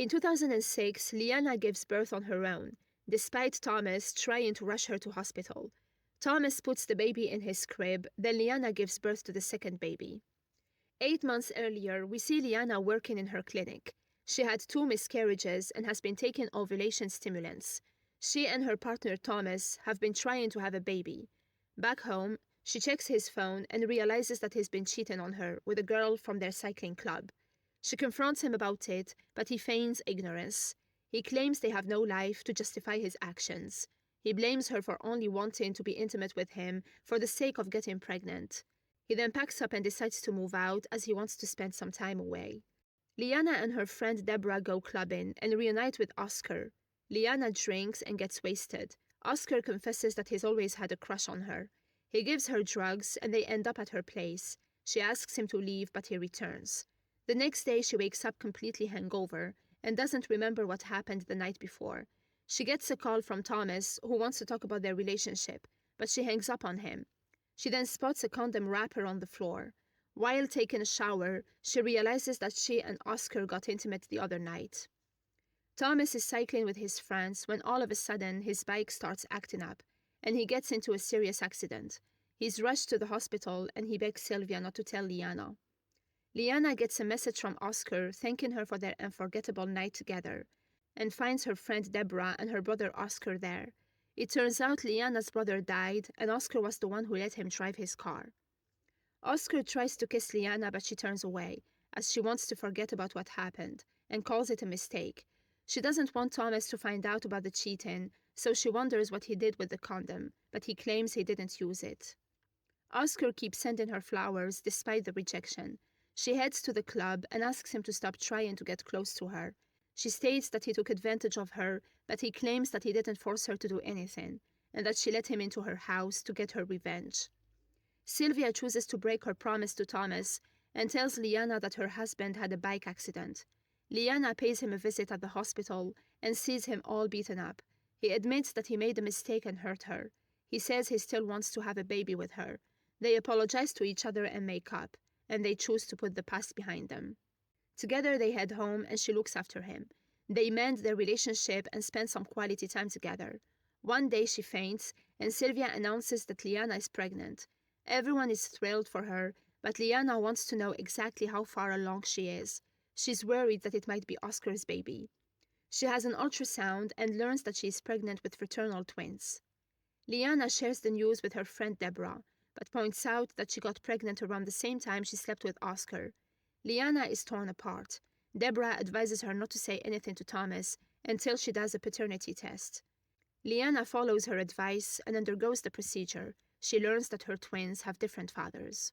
In 2006, Liana gives birth on her own, despite Thomas trying to rush her to hospital. Thomas puts the baby in his crib, then Liana gives birth to the second baby. 8 months earlier, we see Liana working in her clinic. She had 2 miscarriages and has been taking ovulation stimulants. She and her partner Thomas have been trying to have a baby. Back home, she checks his phone and realizes that he's been cheating on her with a girl from their cycling club. She confronts him about it, but he feigns ignorance. He claims they have no life to justify his actions. He blames her for only wanting to be intimate with him for the sake of getting pregnant. He then packs up and decides to move out as he wants to spend some time away. Liana and her friend Deborah go clubbing and reunite with Oscar. Liana drinks and gets wasted. Oscar confesses that he's always had a crush on her. He gives her drugs and they end up at her place. She asks him to leave, but he returns. The next day, she wakes up completely hungover and doesn't remember what happened the night before. She gets a call from Thomas, who wants to talk about their relationship, but she hangs up on him. She then spots a condom wrapper on the floor. While taking a shower, she realizes that she and Oscar got intimate the other night. Thomas is cycling with his friends when all of a sudden his bike starts acting up, and he gets into a serious accident. He's rushed to the hospital and he begs Sylvia not to tell Liana. Liana gets a message from Oscar thanking her for their unforgettable night together and finds her friend Deborah and her brother Oscar there. It turns out Liana's brother died and Oscar was the one who let him drive his car. Oscar tries to kiss Liana, but she turns away as she wants to forget about what happened and calls it a mistake. She doesn't want Thomas to find out about the cheating, so she wonders what he did with the condom, but he claims he didn't use it. Oscar keeps sending her flowers despite the rejection. She heads to the club and asks him to stop trying to get close to her. She states that he took advantage of her, but he claims that he didn't force her to do anything, and that she let him into her house to get her revenge. Sylvia chooses to break her promise to Thomas and tells Liana that her husband had a bike accident. Liana pays him a visit at the hospital and sees him all beaten up. He admits that he made a mistake and hurt her. He says he still wants to have a baby with her. They apologize to each other and make up, and they choose to put the past behind them. Together they head home and she looks after him. They mend their relationship and spend some quality time together. One day she faints and Sylvia announces that Liana is pregnant. Everyone is thrilled for her, but Liana wants to know exactly how far along she is. She's worried that it might be Oscar's baby. She has an ultrasound and learns that she is pregnant with fraternal twins. Liana shares the news with her friend Deborah, but points out that she got pregnant around the same time she slept with Oscar. Liana is torn apart. Deborah advises her not to say anything to Thomas until she does a paternity test. Liana follows her advice and undergoes the procedure. She learns that her twins have different fathers.